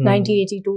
1982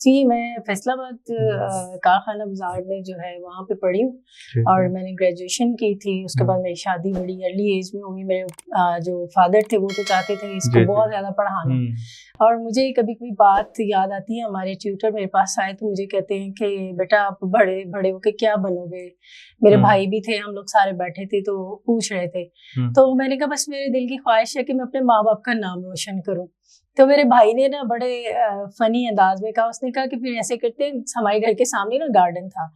جی میں فیصل آباد کارخانہ بازار میں جو ہے وہاں پہ پڑھی ہوں اور میں نے گریجویشن کی تھی. اس کے بعد میری شادی بڑی ارلی ایج میں ہوئی. میرے جو فادر تھے وہ تو چاہتے تھے اس کو بہت زیادہ پڑھانا, اور مجھے کبھی کبھی بات یاد آتی ہے, ہمارے ٹیوٹر میرے پاس آئے تو مجھے کہتے ہیں کہ بیٹا آپ بڑے بڑے ہو کے کیا بنو گے. میرے بھائی بھی تھے, ہم لوگ سارے بیٹھے تھے تو پوچھ رہے تھے, تو میں نے کہا بس میرے دل کی خواہش ہے کہ میں اپنے ماں باپ کا نام روشن کروں. تو میرے بھائی نے نا بڑے فنی انداز میں کہا, اس نے کہا کہ پھر ایسے کرتے ہیں, ہمارے گھر کے سامنے نا گارڈن تھا,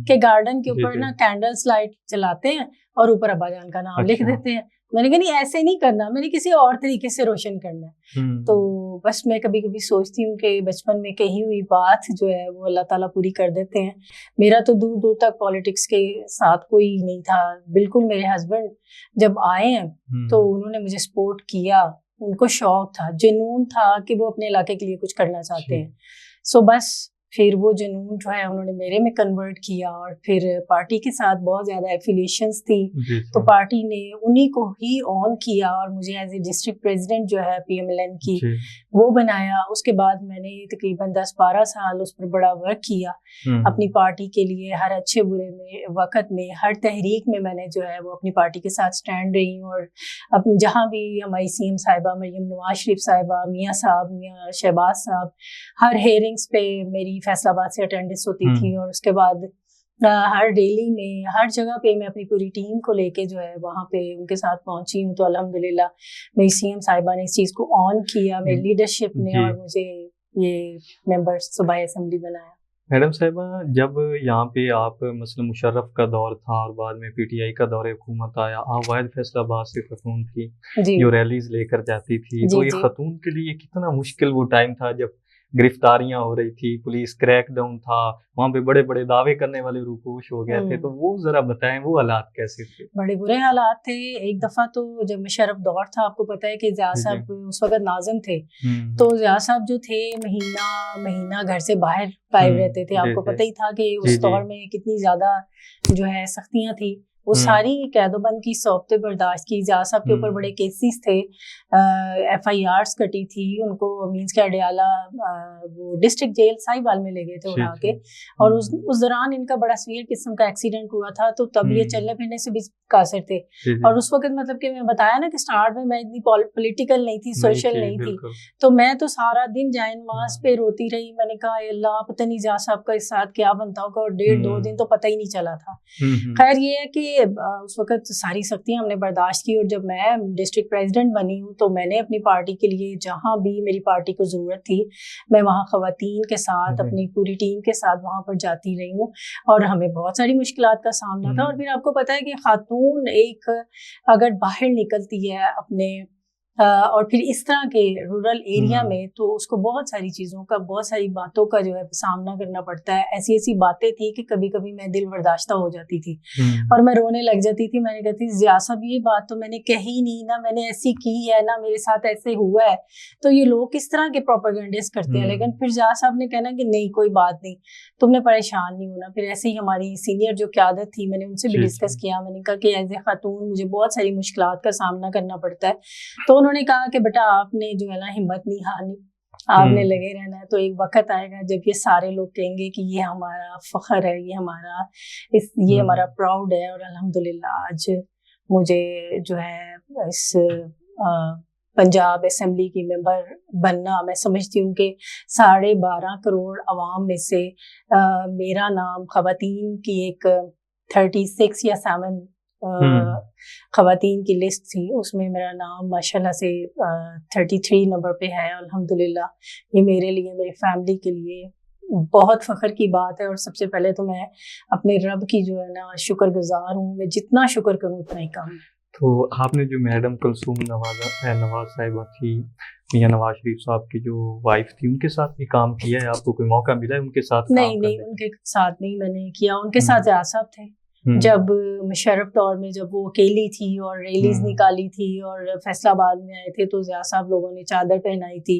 کہ گارڈن کے اوپر نا کینڈلس لائٹ چلاتے ہیں اور اوپر ابا جان کا نام لکھ دیتے ہیں. میں نے کہا نہیں ایسے نہیں کرنا, میں نے کسی اور طریقے سے روشن کرنا ہے. تو بس میں کبھی کبھی سوچتی ہوں کہ بچپن میں کہی ہوئی بات جو ہے وہ اللہ تعالیٰ پوری کر دیتے ہیں. میرا تو دور دور تک پالیٹکس کے ساتھ کوئی نہیں تھا بالکل. میرے ہسبینڈ جب آئے ہیں تو انہوں نے مجھے سپورٹ کیا, ان کو شوق تھا, جنون تھا کہ وہ اپنے علاقے کے لیے کچھ کرنا چاہتے ہیں. سو بس پھر وہ جنون جو ہے انہوں نے میرے میں کنورٹ کیا, اور پھر پارٹی کے ساتھ بہت زیادہ ایفیلیشنس تھی تو پارٹی نے انہی کو ہی آن کیا اور مجھے ایز اے ڈسٹرکٹ پریزیڈنٹ جو ہے پی ایم ایل این کی وہ بنایا. اس کے بعد میں نے تقریباً 10-12 سال اس پر بڑا ورک کیا اپنی پارٹی کے لیے. ہر اچھے برے میں وقت میں ہر تحریک میں نے جو ہے وہ اپنی پارٹی کے ساتھ اسٹینڈ رہی ہوں. اور جہاں بھی ہماری سی ایم صاحبہ مریم نواز شریف صاحبہ, میاں صاحب, میاں شہباز صاحب, ہر ہیئرنگس پہ میری فیصل آباد سے اٹینڈنس ہوتی تھی. اور اس کے بعد ہر ریلی میں ہر جگہ پہ میں اپنی پوری ٹیم کو لے کے جو ہے وہاں پہ ان کے ساتھ پہنچی ہوں. تو الحمدللہ میری سی ایم صاحبہ نے اس چیز کو آن کیا, میری لیڈرشپ نے, اور مجھے یہ ممبر صوبائی اسمبلی بنایا. میڈم صاحبہ جب یہاں پہ آپ مثلا مشرف کا دور تھا اور بعد میں پی ٹی آئی کا دور حکومت آیا, آپ واحد فیصل آباد سے خاتون تھی جو ریلیز لے کر جاتی تھی, تو یہ خاتون کے لیے کتنا مشکل وہ ٹائم تھا جب گرفتاریاں ہو رہی تھی, پولیس کریک ڈاؤن تھا, وہاں پہ بڑے بڑے دعوے کرنے والے روپوش ہو گئے تھے, تو وہ ذرا بتائیں وہ حالات کیسے تھے؟ بڑے برے حالات تھے. ایک دفعہ تو جب مشرف دور تھا, آپ کو پتہ ہے کہ ضیاء صاحب اس وقت ناظم تھے, تو ضیاء صاحب جو تھے مہینہ گھر سے باہر غائب رہتے تھے. آپ کو پتہ ہی تھا کہ اس دور میں کتنی زیادہ جو ہے سختیاں تھیں. وہ ساری قید و بند کی صحبتیں برداشت کی. ضیاء صاحب کے اوپر بڑے کیسز تھے, ایف آئی آرز کٹی تھی, ان کو مینس کے اڈیالہ وہ ڈسٹرکٹ جیل ساہیوال میں لے گئے تھے اٹھا کے, اور اس دوران ان کا بڑا سویئر قسم کا ایکسیڈنٹ ہوا تھا, تو تب یہ چلنے پھرنے سے بھی قاصر تھے. اور اس وقت مطلب کہ میں بتایا نا کہ اسٹارٹ میں اتنی پولیٹیکل نہیں تھی, سوشل نہیں تھی, تو میں تو سارا دن جائے نماز پہ روتی رہی. میں نے کہا اللہ پتہ نہیں ضیاء صاحب کا اس ساتھ کیا بنتا ہوگا, اور 1.5-2 دن تو پتہ ہی نہیں چلا تھا. خیر یہ ہے کہ اس وقت ساری سختیاں ہم نے برداشت کی, اور جب میں ڈسٹرکٹ پریزیڈنٹ بنی ہوں تو میں نے اپنی پارٹی کے لیے جہاں بھی میری پارٹی کو ضرورت تھی میں وہاں خواتین کے ساتھ اپنی پوری ٹیم کے ساتھ وہاں پر جاتی رہی ہوں, اور ہمیں بہت ساری مشکلات کا سامنا تھا. اور پھر آپ کو پتہ ہے کہ خاتون ایک اگر باہر نکلتی ہے اپنے اور پھر اس طرح کے رورل ایریا میں, تو اس کو بہت ساری چیزوں کا, بہت ساری باتوں کا جو ہے سامنا کرنا پڑتا ہے. ایسی ایسی باتیں تھی کہ کبھی کبھی میں دل برداشتہ ہو جاتی تھی اور میں رونے لگ جاتی تھی. میں نے کہتی ضیاء صاحب یہ بات تو میں نے کہی نہیں, نہ میں نے ایسی کی ہے, نہ میرے ساتھ ایسے ہوا ہے, تو یہ لوگ کس طرح کے پروپیگنڈس کرتے ہیں. لیکن پھر ضیاء صاحب نے کہنا کہ نہیں کوئی بات نہیں, تم نے پریشان نہیں ہونا. پھر ایسے ہی ہماری سینئر جو قیادت تھی, میں نے ان سے بھی ڈسکس کیا. میں نے کہا کہ ایز اے خاتون مجھے بہت ساری مشکلات کا سامنا کرنا پڑتا ہے. تو انہوں نے کہا کہ بیٹا آپ نے جو ہے نا ہمت نہیں ہارنی, آپ نے لگے رہنا ہے. تو ایک وقت آئے گا جب یہ سارے لوگ کہیں گے کہ یہ ہمارا فخر ہے, یہ ہمارا پراؤڈ ہے. اور الحمدللہ آج مجھے جو ہے اس پنجاب اسمبلی کی ممبر بننا, میں سمجھتی ہوں کہ 12.5 کروڑ عوام میں سے میرا نام, خواتین کی ایک 36 یا 7 خواتین کی لسٹ تھی, اس میں میرا نام ماشاءاللہ سے 33 نمبر پہ ہے. الحمدللہ یہ میرے لیے, میری فیملی کے لیے بہت فخر کی بات ہے. اور سب سے پہلے تو میں اپنے رب کی جو ہے نا شکر گزار ہوں, میں جتنا شکر کروں اتنا ہی کم. تو آپ نے جو میڈم کلثوم نواز صاحبہ تھی, میاں نواز شریف صاحب کی جو وائف تھی, ان کے ساتھ بھی کام کیا ہے؟ آپ کو کوئی موقع ملا ہے ان کے ساتھ؟ نہیں, ان کے ساتھ نہیں میں نے کیا. ان کے ساتھ ضیاء صاحب تھے جب مشرف دور میں, جب وہ اکیلی تھی اور ریلیز نکالی تھی اور فیصل آباد میں آئے تھے, تو ضیاء صاحب لوگوں نے چادر پہنائی تھی,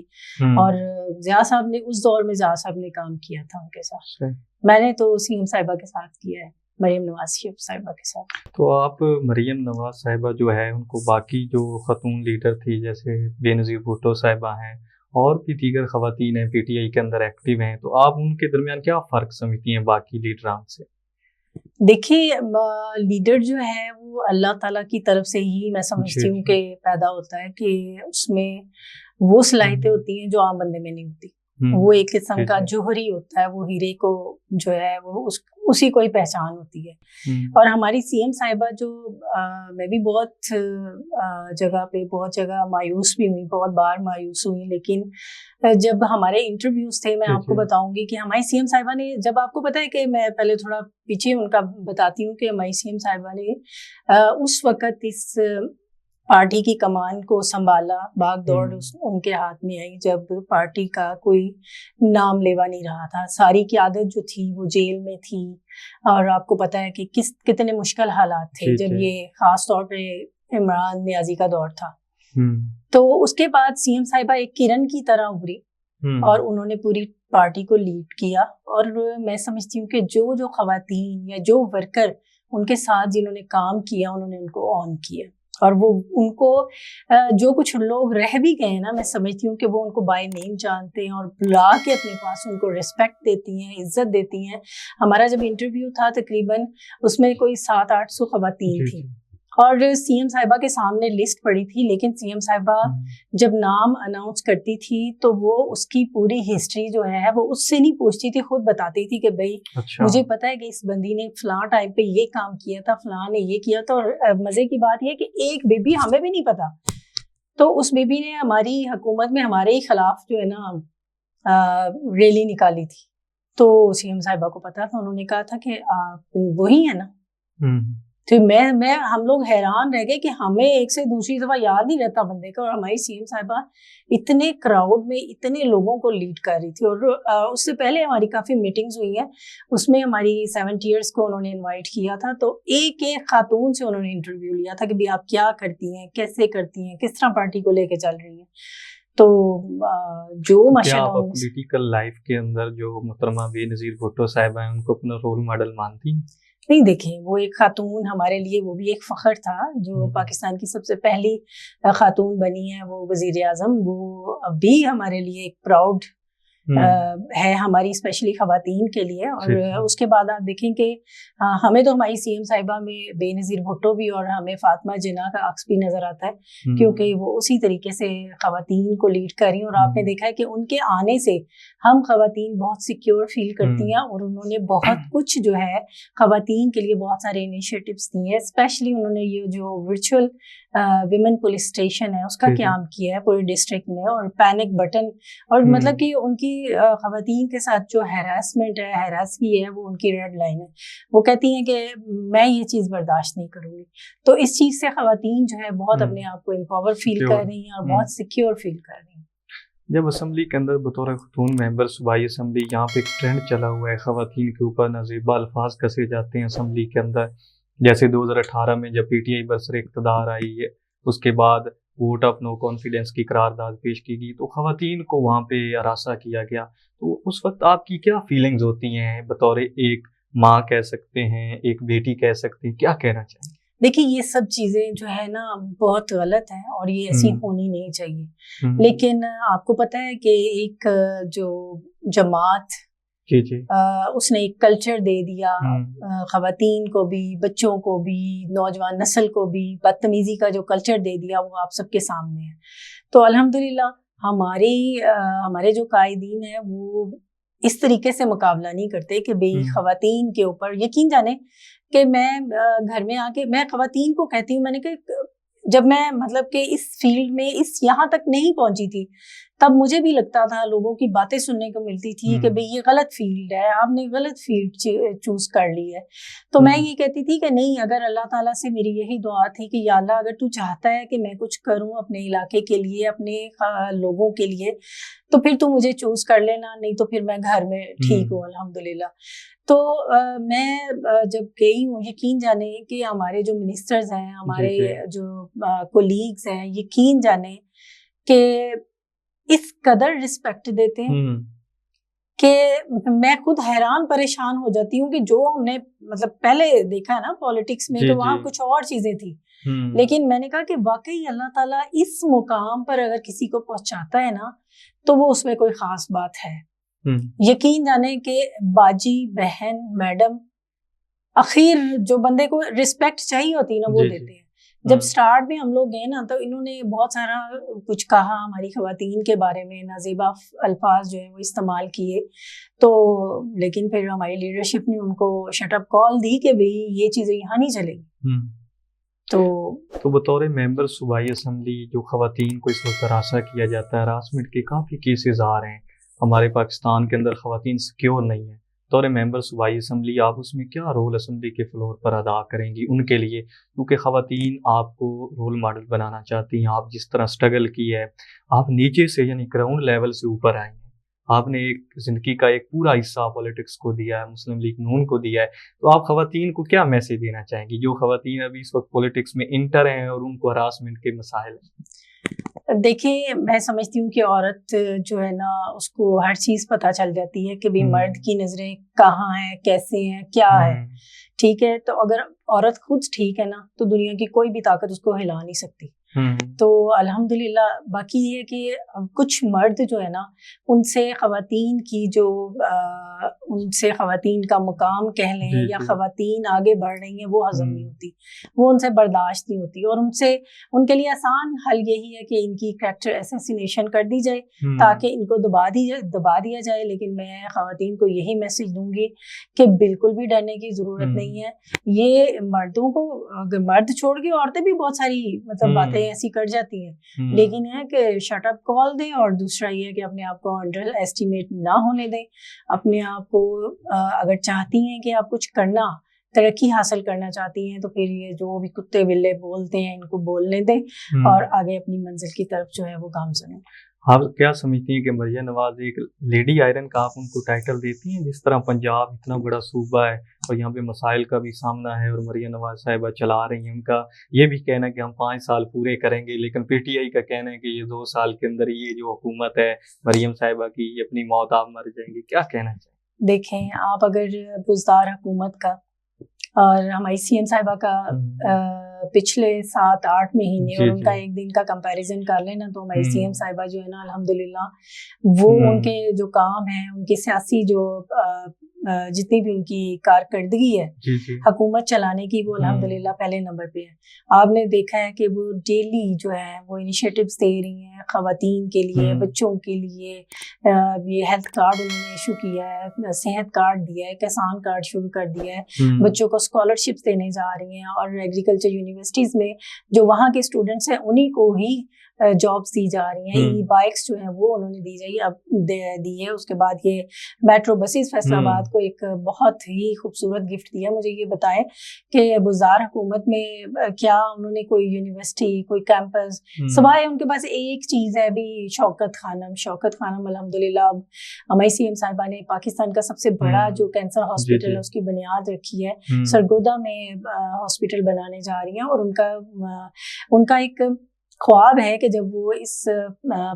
اور ضیاء صاحب نے اس دور میں ضیاء صاحب نے کام کیا تھا ان کے ساتھ. میں نے تو سی ایم صاحبہ کے ساتھ کیا ہے, مریم نواز شریف صاحبہ کے ساتھ. تو آپ مریم نواز صاحبہ جو ہے ان کو باقی جو خاتون لیڈر تھی جیسے بے نظیر بھٹو صاحبہ ہیں اور بھی دیگر خواتین ہیں پی ٹی آئی کے اندر ایکٹیو ہیں، تو آپ ان کے درمیان کیا فرق سمجھتی ہیں باقی لیڈران سے؟ دیکھیے لیڈر جو ہے وہ اللہ تعالیٰ کی طرف سے ہی میں سمجھتی ہوں کہ پیدا ہوتا ہے، کہ اس میں وہ صلاحیتیں ہوتی ہیں جو عام بندے میں نہیں ہوتی. وہ ایک قسم کا جوہری ہوتا ہے، وہ ہیرے کو جو ہے وہ اسی کو ہی پہچان ہوتی ہے. اور ہماری سی ایم صاحبہ جو میں بھی بہت جگہ مایوس بھی ہوئی، بہت بار مایوس ہوئی، لیکن جب ہمارے انٹرویوز تھے میں آپ کو بتاؤں گی کہ ہماری سی ایم صاحبہ نے، جب آپ کو پتا ہے کہ میں پہلے تھوڑا پیچھے ان کا بتاتی ہوں کہ ہماری سی ایم صاحبہ نے اس وقت اس پارٹی کی کمان کو سنبھالا، بھاگ دوڑ ان کے ہاتھ میں آئی جب پارٹی کا کوئی نام لیوا نہیں رہا تھا. ساری قیادت جو تھی وہ جیل میں تھی، اور آپ کو پتا ہے کہ کتنے مشکل حالات تھے جب یہ خاص طور پہ عمران نیازی کا دور تھا. تو اس کے بعد سی ایم صاحبہ ایک کرن کی طرح ابھری اور انہوں نے پوری پارٹی کو لیڈ کیا. اور میں سمجھتی ہوں کہ جو خواتین یا جو ورکر ان کے ساتھ جنہوں نے کام کیا، انہوں نے ان کو آن کیا. اور وہ ان کو جو کچھ لوگ رہ بھی گئے نا، میں سمجھتی ہوں کہ وہ ان کو بائی نیم جانتے ہیں اور بلا کے اپنے پاس ان کو ریسپیکٹ دیتی ہیں، عزت دیتی ہیں. ہمارا جب انٹرویو تھا تقریباً اس میں کوئی 700-800 خواتین تھیں، اور سی ایم صاحبہ کے سامنے لسٹ پڑی تھی، لیکن سی ایم صاحبہ جب نام اناؤنس کرتی تھی تو وہ اس کی پوری ہسٹری جو ہے وہ اس سے نہیں پوچھتی تھی، خود بتاتی تھی کہ بھائی مجھے پتا ہے کہ اس بندی نے فلاں ٹائم پہ یہ کام کیا تھا، فلاں نے یہ کیا تھا. اور مزے کی بات یہ کہ ایک بی بی ہمیں بھی نہیں پتا، تو اس بی بی نے ہماری حکومت میں ہمارے ہی خلاف جو ہے نا ریلی نکالی تھی. تو سی ایم صاحبہ کو پتا تھا، انہوں نے کہا تھا کہ وہی ہے نا. تو ہم لوگ حیران رہ گئے کہ ہمیں ایک سے دوسری دفعہ یاد نہیں رہتا بندے کا، اور ہماری سی ایم صاحبہ اتنے کراؤڈ میں اتنے لوگوں کو لیڈ کر رہی تھی. اور اس سے پہلے ہماری کافی میٹنگز ہوئی ہیں، اس میں ہماری 70 کو انہوں نے انوائٹ کیا تھا. تو ایک خاتون سے انہوں نے انٹرویو لیا تھا کہ بھی آپ کیا کرتی ہیں، کیسے کرتی ہیں، کس طرح پارٹی کو لے کے چل رہی ہیں. تو جو ماشاءاللہ پولیٹیکل لائف کے اندر جو محترمہ بے نظیر بھٹو صاحبہ ہیں ان کو اپنا رول ماڈل مانتی ہیں؟ نہیں، دیکھیں وہ ایک خاتون ہمارے لیے وہ بھی ایک فخر تھا، جو پاکستان کی سب سے پہلی خاتون بنی ہے وہ وزیر اعظم. وہ اب بھی ہمارے لیے ایک پراؤڈ ہے ہماری اسپیشلی خواتین کے لیے. اور اس کے بعد آپ دیکھیں کہ ہمیں تو ہماری سی ایم صاحبہ میں بے نظیر بھٹو بھی اور ہمیں فاطمہ جناح کا عکس بھی نظر آتا ہے، کیونکہ وہ اسی طریقے سے خواتین کو لیڈ کر رہی ہیں. اور آپ نے دیکھا ہے کہ ان کے آنے سے ہم خواتین بہت سیکیور فیل کرتی ہیں، اور انہوں نے بہت کچھ جو ہے خواتین کے لیے بہت سارے انیشیٹوز دی ہیں. اسپیشلی انہوں نے یہ جو ورچوئل ویمن پولیس اسٹیشن ہے اس کا قیام کیا ہے پورے ڈسٹرکٹ میں، اور پینک بٹن، اور مطلب کہ ان کی خواتین کے ساتھ جو ہیراسمنٹ ہے، ہیراس کی ہے، وہ ان کی ریڈ لائن ہے. وہ کہتی ہیں کہ میں یہ چیز برداشت نہیں کروں گی. تو اس چیز سے خواتین جو ہے بہت اپنے آپ کو امپاور فیل کر رہی ہیں اور بہت سیکیور فیل کر رہی ہیں. جب اسمبلی کے اندر بطور خاتون ممبر صوبائی اسمبلی یہاں پہ ایک ٹرینڈ چلا ہوا ہے، خواتین کے اوپر نازیبا الفاظ کسے جاتے ہیں اسمبلی کے اندر، جیسے 2018 میں جب پی ٹی آئی برسر اقتدار آئی ہے، اس کے بعد ووٹ آف نو کانفیڈنس کی قرارداد پیش کی گئی، تو خواتین کو وہاں پہ ہراساں کیا گیا. تو اس وقت آپ کی کیا فیلنگز ہوتی ہیں بطور ایک ماں کہہ سکتے ہیں، ایک بیٹی کہہ سکتے ہیں، کیا کہنا چاہیں؟ دیکھیں یہ سب چیزیں جو ہے نا بہت غلط ہیں اور یہ ایسی ہونی نہیں چاہیے. لیکن آپ کو پتہ ہے کہ ایک جو جماعت اس نے ایک کلچر دے دیا خواتین کو بھی، بچوں کو بھی، نوجوان نسل کو بھی، بدتمیزی کا جو کلچر دے دیا وہ آپ سب کے سامنے ہے. تو الحمدللہ ہمارے جو قائدین ہیں وہ اس طریقے سے مقابلہ نہیں کرتے کہ بھئی خواتین کے اوپر. یقین جانے کہ میں گھر میں آ کے میں خواتین کو کہتی ہوں، میں نے کہ جب میں مطلب کہ اس فیلڈ میں یہاں تک نہیں پہنچی تھی تب مجھے بھی لگتا تھا، لوگوں کی باتیں سننے کو ملتی تھی کہ بھئی یہ غلط فیلڈ ہے، آپ نے غلط فیلڈ چوز کر لی ہے. تو میں یہ کہتی تھی کہ نہیں، اگر اللہ تعالیٰ سے میری یہی دعا تھی کہ یا اللہ اگر تو چاہتا ہے کہ میں کچھ کروں اپنے علاقے کے لیے، اپنے لوگوں کے لیے، تو پھر تو مجھے چوز کر لینا، نہیں تو پھر میں گھر میں ٹھیک ہوں الحمدللہ. تو میں جب گئی ہوں، یقین جانے کہ ہمارے جو منسٹرز ہیں، ہمارے جو کولیگز ہیں، یقین جانے کہ اس قدر رسپیکٹ دیتے ہیں کہ میں خود حیران پریشان ہو جاتی ہوں کہ جو ہم نے مطلب پہلے دیکھا ہے نا پالیٹکس میں، تو وہاں کچھ اور چیزیں تھی. لیکن میں نے کہا کہ واقعی اللہ تعالیٰ اس مقام پر اگر کسی کو پہنچاتا ہے نا تو وہ اس میں کوئی خاص بات ہے. یقین جانے کہ باجی، بہن، میڈم اخیر جو بندے کو رسپیکٹ چاہیے ہوتی ہے نا وہ دیتے ہیں. جب سٹارٹ میں ہم لوگ گئے نا تو انہوں نے بہت سارا کچھ کہا ہماری خواتین کے بارے میں، نازیبا الفاظ جو ہیں وہ استعمال کیے، تو لیکن پھر ہماری لیڈرشپ نے ان کو شٹ اپ کال دی کہ بھئی یہ چیزیں یہاں نہیں چلیں گی. تو بطور ممبر صوبائی اسمبلی جو خواتین کو اس وقت ہراساں کیا جاتا ہے، ہراسمنٹ کے کافی کیسز آ رہے ہیں ہمارے پاکستان کے اندر، خواتین سیکیور نہیں ہیں. بطور ممبر صوبائی اسمبلی آپ اس میں کیا رول اسمبلی کے فلور پر ادا کریں گی ان کے لیے؟ کیونکہ خواتین آپ کو رول ماڈل بنانا چاہتی ہیں. آپ جس طرح سٹرگل کی ہے، آپ نیچے سے یعنی گراؤنڈ لیول سے اوپر آئی ہیں، آپ نے ایک زندگی کا ایک پورا حصہ پولیٹکس کو دیا ہے، مسلم لیگ نون کو دیا ہے، تو آپ خواتین کو کیا میسج دینا چاہیں گی جو خواتین ابھی اس وقت پولیٹکس میں انٹر ہیں اور ان کو ہراسمنٹ کے مسائل ہیں؟ دیکھیں، میں سمجھتی ہوں کہ عورت جو ہے نا اس کو ہر چیز پتہ چل جاتی ہے کہ بھی مرد کی نظریں کہاں ہیں، کیسے ہیں، کیا ہے. ٹھیک ہے، تو اگر عورت خود ٹھیک ہے نا تو دنیا کی کوئی بھی طاقت اس کو ہلا نہیں سکتی. تو الحمدللہ. باقی یہ ہے کہ کچھ مرد جو ہے نا ان سے خواتین کی جو ان سے خواتین کا مقام کہہ لیں یا خواتین آگے بڑھ رہی ہیں وہ ہضم نہیں ہوتی، وہ ان سے برداشت نہیں ہوتی، اور ان کے لیے آسان حل یہی ہے کہ ان کی کریکٹر اسیسینیشن کر دی جائے تاکہ ان کو دبا دیا جائے. لیکن میں خواتین کو یہی میسج دوں گی کہ بالکل بھی ڈرنے کی ضرورت نہیں ہے. یہ مردوں کو، اگر مرد چھوڑ کے عورتیں بھی بہت ساری مطلب باتیں ایسی کر جاتی ہیں، لیکن یہ ہے کہ شٹ اپ کال دیں. اور دوسرا یہ ہے کہ اپنے آپ کو انڈر ایسٹیمیٹ نہ ہونے دیں. اپنے آپ کو اگر چاہتی ہیں کہ آپ کچھ کرنا، ترقی حاصل کرنا چاہتی ہیں، تو پھر یہ جو بھی کتے بلے بولتے ہیں ان کو بولنے دیں اور آگے اپنی منزل کی طرف جو ہے وہ گامزن ہوں. آپ کیا سمجھتی ہیں کہ مریم نواز ایک لیڈی آئرن کا آپ ان کو ٹائٹل دیتی ہیں؟ جس طرح پنجاب اتنا بڑا صوبہ ہے اور یہاں پہ مسائل کا بھی سامنا ہے، اور مریم نواز صاحبہ چلا رہی ہیں، ان کا یہ بھی کہنا ہے کہ ہم 5 سال پورے کریں گے، لیکن پی ٹی آئی کا کہنا ہے کہ یہ 2 سال کے اندر یہ جو حکومت ہے مریم صاحبہ کی، یہ اپنی موت آپ مر جائیں گے. کیا کہنا چاہیں؟ دیکھیں، آپ اگر بزدار حکومت کا اور ہماری سی ایم صاحبہ کا پچھلے 7-8 مہینے اور ان کا ایک دن کا کمپیریزن کر لینا تو ہماری سی ایم صاحبہ جو ہے نا الحمدللہ وہ ان کے جو کام ہیں، ان کی سیاسی جو جتنی بھی ان کی کارکردگی ہے حکومت چلانے کی، وہ الحمدللہ پہلے نمبر پہ ہے. آپ نے دیکھا ہے کہ وہ ڈیلی جو ہے وہ انیشیٹوز دے رہی ہیں خواتین کے لیے، بچوں کے لیے. یہ ہیلتھ کارڈ انہوں نے ایشو کیا ہے، صحت کارڈ دیا ہے، کسان کارڈ شروع کر دیا ہے، بچوں کو اسکالرشپس دینے جا رہی ہیں، اور ایگریکلچر یونیورسٹیز میں جو وہاں کے اسٹوڈنٹس ہیں انہیں کو ہی جابس دی جا رہی ہیں. ای بائکس جو ہیں وہ انہوں نے دی ہے. اس کے بعد یہ میٹرو بسز فیصل آباد کو ایک بہت ہی خوبصورت گفٹ دیا. مجھے یہ بتائیں کہ بزار حکومت میں کیا انہوں نے کوئی یونیورسٹی، کوئی کیمپس، سوائے ان کے پاس ایک چیز ہے بھی شوکت خانم الحمدللہ. اب ہماری سی ایم صاحبہ نے پاکستان کا سب سے بڑا جو کینسر ہاسپٹل ہے اس کی بنیاد رکھی ہے، سرگودا میں ہاسپٹل بنانے جا رہی ہیں. اور ان کا ایک خواب ہے کہ جب وہ اس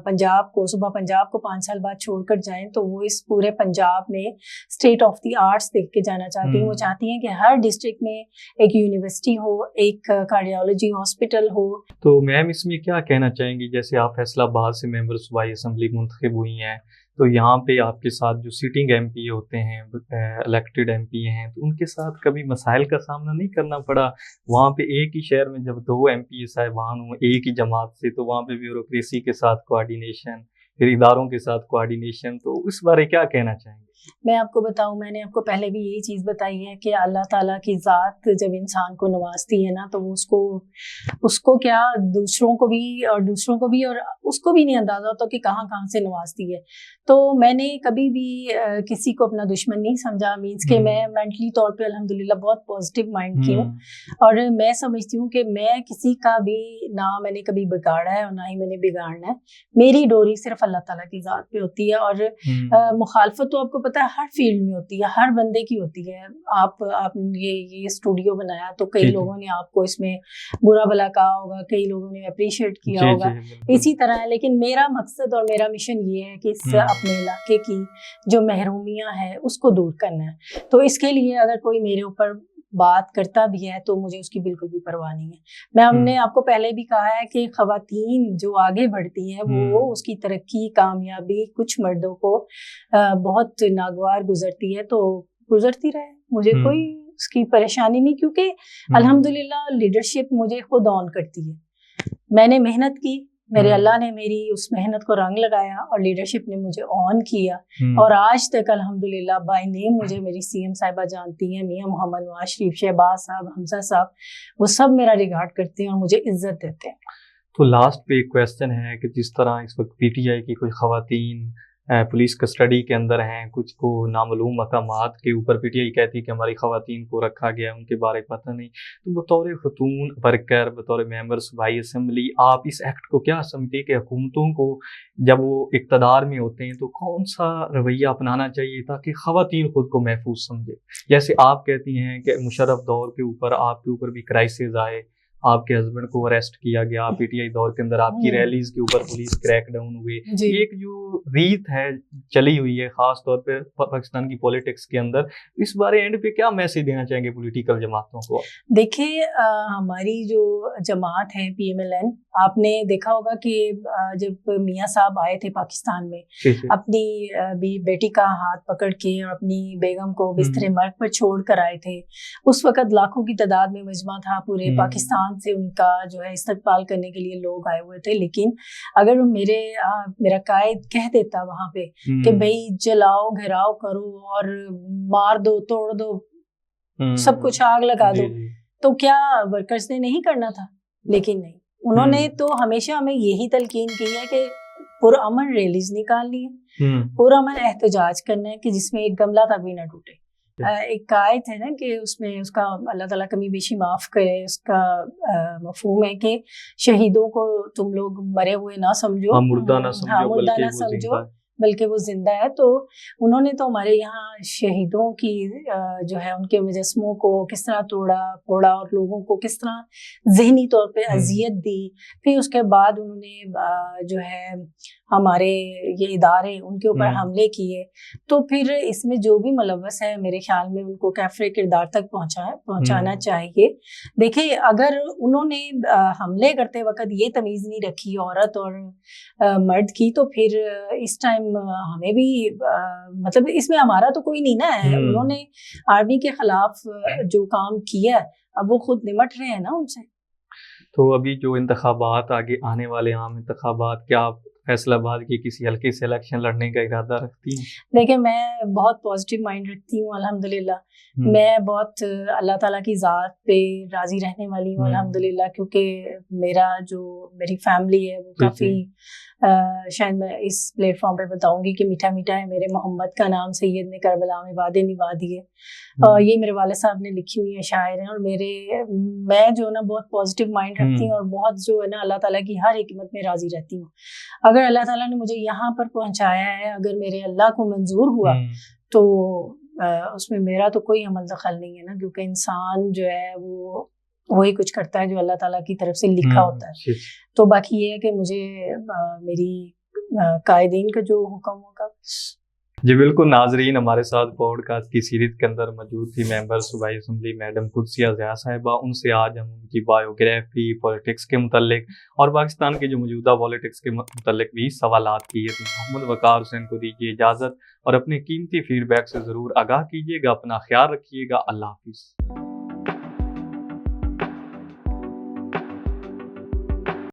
پنجاب کو، صوبہ پنجاب کو 5 سال بعد چھوڑ کر جائیں تو وہ اس پورے پنجاب میں اسٹیٹ آف دی آرٹس دیکھ کے جانا چاہتی ہیں. وہ چاہتی ہیں کہ ہر ڈسٹرکٹ میں ایک یونیورسٹی ہو، ایک کارڈیالوجی ہاسپٹل ہو. تو میم اس میں کیا کہنا چاہیں گی؟ جیسے آپ فیصل آباد سے ممبر صوبائی اسمبلی منتخب ہوئی ہیں، تو یہاں پہ آپ کے ساتھ جو سیٹنگ ایم پی ہوتے ہیں، الیکٹڈ ایم پی ہیں، تو ان کے ساتھ کبھی مسائل کا سامنا نہیں کرنا پڑا؟ وہاں پہ ایک ہی شہر میں جب 2 ایم پی صاحبان ہوں ایک ہی جماعت سے، تو وہاں پہ بیوروکریسی کے ساتھ کوآرڈینیشن، پھر اداروں کے ساتھ کوآرڈینیشن، تو اس بارے کیا کہنا چاہیں گے؟ میں آپ کو بتاؤں، میں نے آپ کو پہلے بھی یہی چیز بتائی ہے کہ اللہ تعالیٰ کی ذات جب انسان کو نوازتی ہے نا تو وہ اس کو کیا دوسروں کو بھی نہیں اندازہ ہوتا کہ کہاں سے نوازتی ہے. تو میں نے کبھی بھی کسی کو اپنا دشمن نہیں سمجھا. مینس کہ میں مینٹلی طور پہ الحمدللہ بہت پازیٹیو مائنڈ کی ہوں، اور میں سمجھتی ہوں کہ میں کسی کا بھی نہ میں نے کبھی بگاڑا ہے اور نہ ہی میں نے بگاڑنا ہے. میری ڈوری صرف اللہ تعالیٰ کی ذات پہ ہوتی ہے. اور مخالفت تو آپ کو پتہ ہے ہر فیلڈ میں ہوتی ہے، ہر بندے کی ہوتی ہے. آپ نے یہ اسٹوڈیو بنایا تو کئی لوگوں نے آپ کو اس میں برا بھلا کہا ہوگا، کئی لوگوں نے اپریشیٹ کیا ہوگا، اسی طرح ہے. لیکن میرا مقصد اور میرا مشن یہ ہے کہ اس اپنے علاقے کی جو محرومیاں ہیں اس کو دور کرنا ہے. تو اس کے لیے اگر کوئی میرے اوپر بات کرتا بھی ہے تو مجھے اس کی بالکل بھی پرواہ نہیں ہے. ہم نے آپ کو پہلے بھی کہا ہے کہ خواتین جو آگے بڑھتی ہیں وہ اس کی ترقی کامیابی کچھ مردوں کو بہت ناگوار گزرتی ہے تو گزرتی رہے, مجھے کوئی اس کی پریشانی نہیں, کیونکہ الحمدللہ لیڈرشپ مجھے خود آن کرتی ہے. میں نے محنت کی, میرے اللہ نے میری اس محنت کو رنگ لگایا اور لیڈرشپ نے مجھے آن کیا, اور آج تک الحمدللہ بائی نیم مجھے میری سی ایم صاحبہ جانتی ہیں, میاں محمد نواز شریف, شہباز صاحب, حمزہ صاحب, وہ سب میرا ریگارڈ کرتے ہیں اور مجھے عزت دیتے ہیں. تو لاسٹ پہ ایک کویسچن ہے کہ جس طرح اس وقت پی ٹی آئی کی کوئی خواتین پولیس کسٹڈی کے اندر ہیں, کچھ کو نامعلوم مقامات کے اوپر پی ٹی آئی کہتی ہے کہ ہماری خواتین کو رکھا گیا, ان کے بارے پتہ نہیں, تو بطور خاتون ورکر, بطور ممبر صوبائی اسمبلی, آپ اس ایکٹ کو کیا سمجھتے ہیں کہ حکومتوں کو جب وہ اقتدار میں ہوتے ہیں تو کون سا رویہ اپنانا چاہیے تاکہ خواتین خود کو محفوظ سمجھے؟ جیسے آپ کہتی ہیں کہ مشرف دور کے اوپر آپ کے اوپر بھی کرائسس آئے, آپ کے ہسبینڈ کو اریسٹ کیا گیا, پی ٹی آئی دور کے اندر آپ کی ریلیز کے اوپر پولیس کریک ڈاؤن ہوئے, یہ ایک جو ریت ہے چلی ہوئی ہے خاص طور پہ پاکستان کی پولیٹکس کے اندر, اس بارے اینڈ پہ کیا میسج دینا چاہیں گے پولیٹیکل جماعتوں کو؟ دیکھیں ہماری جو جماعت ہے پی ایم ایل این, آپ نے دیکھا ہوگا کہ جب میاں صاحب آئے تھے پاکستان میں اپنی بیٹی کا ہاتھ پکڑ کے اور اپنی بیگم کو بستر مرگ پر چھوڑ کر آئے تھے, اس وقت لاکھوں کی تعداد میں مجمع تھا, پورے پاکستان سے ان کا جو ہے استقبال کرنے کے لیے لوگ آئے ہوئے تھے. لیکن اگر میرا قائد کہہ دیتا وہاں پہ کہ بھائی جلاؤ, گھراؤ کرو اور مار دو, توڑ دو, سب کچھ آگ لگا دو, تو کیا ورکرز نے نہیں کرنا تھا؟ لیکن نہیں, انہوں نے تو ہمیشہ ہمیں یہی تلقین کی ہے کہ پرامن ریلیز نکالنی ہے, پرامن احتجاج کرنا ہے کہ جس میں ایک گملہ تک بھی نہ ٹوٹے. ایک آیت ہے نا کہ اس میں اس کا اللہ تعالیٰ کمی بیشی معاف کرے, اس کا مفہوم ہے کہ شہیدوں کو تم لوگ مرے ہوئے نہ سمجھو, مردہ نہ سمجھو بلکہ وہ زندہ ہے. تو انہوں نے تو ہمارے یہاں شہیدوں کی جو ہے ان کے مجسموں کو کس طرح توڑا پھوڑا اور لوگوں کو کس طرح ذہنی طور پہ اذیت دی. پھر اس کے بعد انہوں نے جو ہے ہمارے یہ ادارے ان کے اوپر حملے کیے. تو پھر اس میں جو بھی ملوث ہے میرے خیال میں ان کو کیفر کردار تک پہنچانا چاہیے. دیکھیں اگر انہوں نے حملے کرتے وقت یہ تمیز نہیں رکھی عورت اور مرد کی, تو پھر اس ٹائم ہمیں بھی مطلب اس میں ہمارا تو کوئی نہیں نا ہے. انہوں نے آرمی کے خلاف جو کام کیا اب وہ خود نمٹ رہے ہیں نا ان سے. تو ابھی جو انتخابات آگے آنے والے عام انتخابات, کیا آپ فیصل آباد کی کسی حلقے سے الیکشن لڑنے کا ارادہ رکھتی ہیں؟ دیکھیں میں بہت پازیٹیو مائنڈ رکھتی ہوں الحمدللہ. میں بہت اللہ تعالیٰ کی ذات پہ راضی رہنے والی ہوں الحمدللہ, کیونکہ میری فیملی ہے وہ کافی شاید میں اس پلیٹ فارم پہ بتاؤں گی کہ میٹھا میٹھا ہے میرے محمد کا نام, سید نے کربلا میں وعدے نبھا دیے. یہ میرے والد صاحب نے لکھی ہوئی ہیں, شاعر ہیں. اور میں جو نا بہت پازیٹیو مائنڈ رکھتی ہوں اور بہت جو ہے نا اللہ تعالیٰ کی ہر حکمت میں راضی رہتی ہوں. اگر اللہ تعالیٰ نے مجھے یہاں پر پہنچایا ہے, اگر میرے اللہ کو منظور ہوا تو اس میں میرا تو کوئی عمل دخل نہیں ہے نا, کیونکہ انسان جو ہے وہ وہی کچھ کرتا ہے جو اللہ تعالیٰ کی طرف سے لکھا ہوتا ہے. تو باقی یہ ہے کہ مجھے میری قائدین کا جو حکم ہوگا. جی بالکل. ناظرین, ہمارے ساتھ پوڈ کاسٹ کی سیریز کے اندر موجود تھی ممبر صوبائی اسمبلی میڈم قدسیہ ضیاء صاحبہ. ان سے آج ہم ان کی بایوگرافی, پولیٹکس کے متعلق اور پاکستان کے جو موجودہ پولیٹکس کے متعلق بھی سوالات کیے تھے. محمد وقار حسین کو دیجیے اجازت اور اپنے قیمتی فیڈ بیک سے ضرور آگاہ کیجیے گا. اپنا خیال رکھیے گا. اللہ حافظ.